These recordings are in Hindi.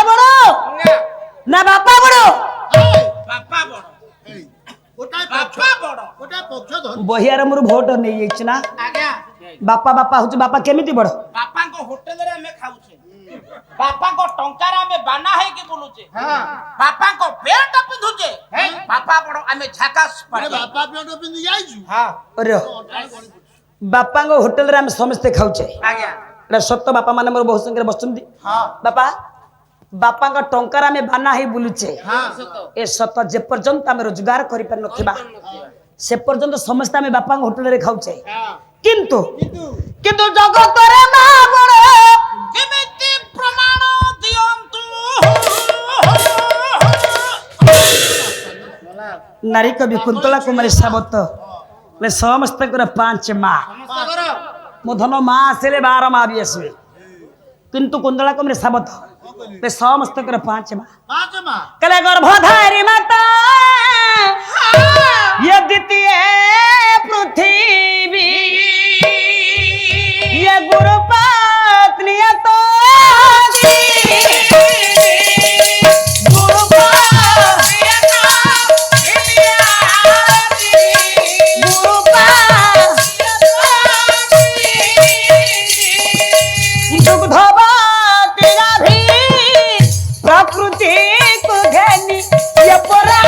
বড় না বাপা বড়? বাপা বড় বাপা বড় ওটা পক্ষ ধর বহিয়ার মোর ভোট নেই যাইছি না আজ্ঞା বাপা বাপা হচ্ছে বাপা কেমিতি বড়? ବାପାଙ୍କ ହୋଟେଲରେ ଆମେ ଖାଉଛେ ବାପାଙ୍କ ଟଙ୍କାରେ ଆମେ ବାନା ହେଇକି ବୁଲୁଛେ ବାପାଙ୍କ ପେଣ୍ଟ ପିନ୍ଧୁଛେ ବାପା ବଡ ଆମେ ଝାକାସ ଆରେ ବାପା ପେଣ୍ଟ ପିନ୍ଧି ଯାଇଛୁ अरे बापा होटेल रे हम समस्ते खाऊचे ଆଜ୍ଞା एटा सत्य बापा माने मोर बहुत संख्या बसचंदी बापा बापा का टंकार में बाना ही बुलुचे ए सत जे पर्यंत हम रोजगार करि पर नथिबा से पर्यंत समस्त हम बापा होटेल रे खाऊचे किंतु किंतु जगत रे मा बड़ କେମିତି ପ୍ରମାଣ ଦିଅନ୍ତୁ नारी कवि कुंतला कुमारी सावत ले समस्त कर 5 माँ मो धन माँ आसले 12 माँ भी आसवे किंतु कुंतला कुमारी सावत ले समस्त कर 5 माँ ପାଞ୍ଚ ମା कले गर्भधारी माता ये द्वितीय पृथ्वी ये गुरु पत्नी तो प्रकृति को घेनी ये परा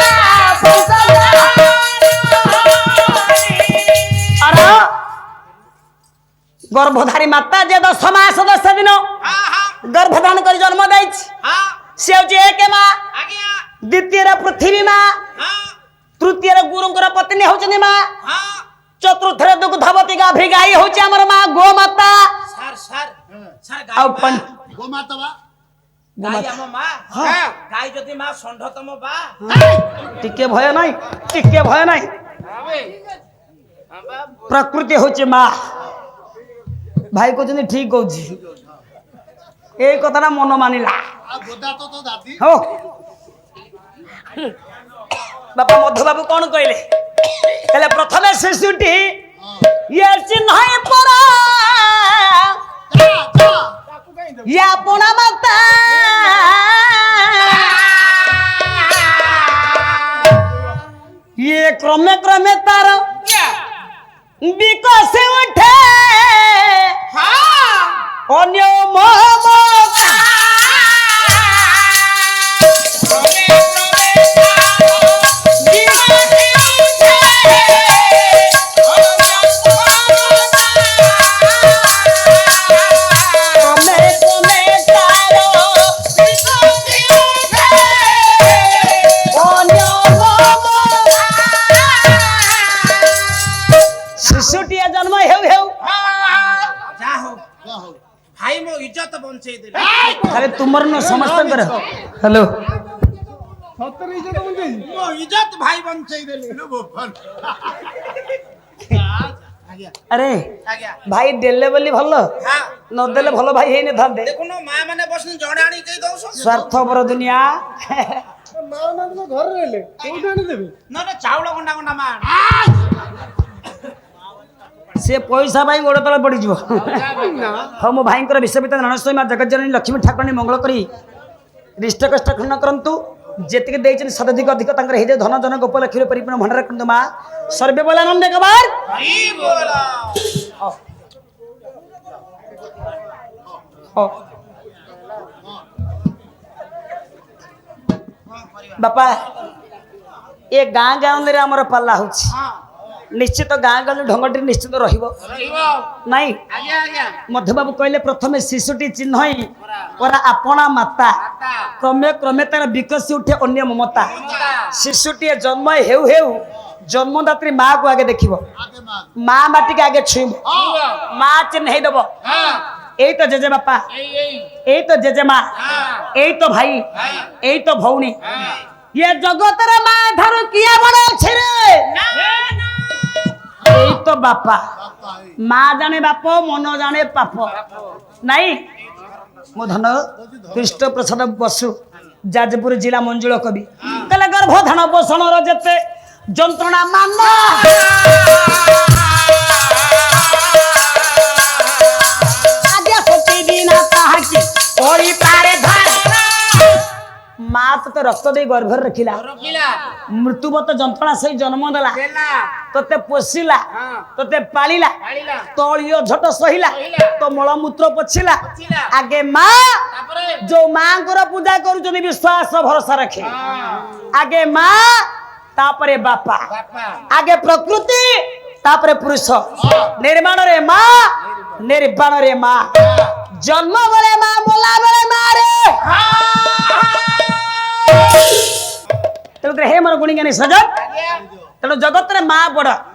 गर्भधारी माता जे 10 मास 10 दिन गर्भधान कर जन्म दैछ से जे एक माँ ଆଜ୍ଞା द्वितीय पृथ्वी माँ तृतीय गुरुंकर पत्नी होचनी माँ चतुर्थ दुग्धवती गाभी गाई होची हमर माँ गो माता ସାର୍ ସାର୍ ସାର୍ ଆଉ ଗାଈ ଗୋମାତା ବା ଗାଈ ଆମ ମା ଗାଈ ଯଦି ମା ଷଣ୍ଢ ତମ ବା टिके भय नहीं प्रकृति होची माँ भाई को ठीक कहूँ ए कथा ना मन मानिला ଆଉ ଗୋଦା ତ ଦାଦି हो बापा मधु बाबू कौन कहले कहले प्रथमे शिशुटी ये चिन्ह परा या पुणा माता ये क्रमे क्रमे तार विकस उठे अन्य ममता शिशुटिया जन्म हेउ हेउ ଯା ହଉ ଭାଇ ମୋ ଇଜ୍ଜତ ବଞ୍ଚେଇ ଦେଲେ अरे तुमर न समस्त कर हेलो ମୋ ଇଜ୍ଜତ ଭାଇ ବଞ୍ଚେଇ ଦେଲେ ଆଜ୍ଞା अरे ଆଜ୍ଞା भाई देले बोली भल ହଁ न देले भल भाई हेने थांते ଦେଖୁନ ମା ମାନେ ବସିନି ଜଣେ ଆଣି କେହି ଦଉଛ स्वार्थपर दुनिया ନହେଲେ ଚାଉଳ ଗଣ୍ଡା ଗଣ୍ଡା ମା से पैसा भाई गोड़ तले पड़ जीव हाँ मो भाई विश्वविद्यालय रणस्वामी माँ जगज्जननी लक्ष्मी ठाकुराणी मंगल करी रिष्ट कष्ट खंड करंतु जेतिके देइछन सदधिक अधिक तांकर हे धन जन गोप लक्ष्मी परिपूर्ण भंडार करंतु माँ सर्वे बोलानंद कबार हरि बोला बापा ये गाँ गाँव आमर पाला होछि निश्चित गाँ गाँव ढंगटी निश्चित रहिबो नाई आज्ञा आज्ञा मधुबाबू कहले प्रथमे शिशुटी चिन्ह परा आपणा माता क्रमे क्रमे तार विकसी उठे अन्य ममता शिशुटी जन्म हेउ हेउ जन्मदात्री माँ को आगे देखिबो माँ माटी के आगे छुईबो माँ चिन्ह दब यही तो जेजे बापा यही तो जेजे माँ यही तो भाई यही तो भौणी ये जगतर माँ धर किया बड़ अच्छे रे यही तो बापा माँ जाने बाप मन जाने पाप नहीं मो धन कृष्ण प्रसाद बसु जाजपुर जिला मंजुल कवि कहले गर्भधान पोषण जेते जंत्रणा मान आज्ञा शक्ति बिना ताहा की ओरी पारे धार तो रक्त दे गर्भ रखिला रखिला मृत्युवत जंत्रणा से जन्म देला देला तोते पोषिला हां तोते पालिला पालिला तलियो झट सहिला सहिला। तो मलमूत्र पोछिला पोछिला। आगे माँ तापरे जो माँ को पूजा करूछनी विश्वास भरोसा रखे हां आगे माँ तापरे बापा बापा आगे प्रकृति तापरे पुरुष निर्माण रे माँ निर्वाण रे माँ जन्म बले माँ बोला बले माँ रे तेणु हे मन गुणी ज्ञानी सजग आज्ञा तेणु जगत रे माँ बड़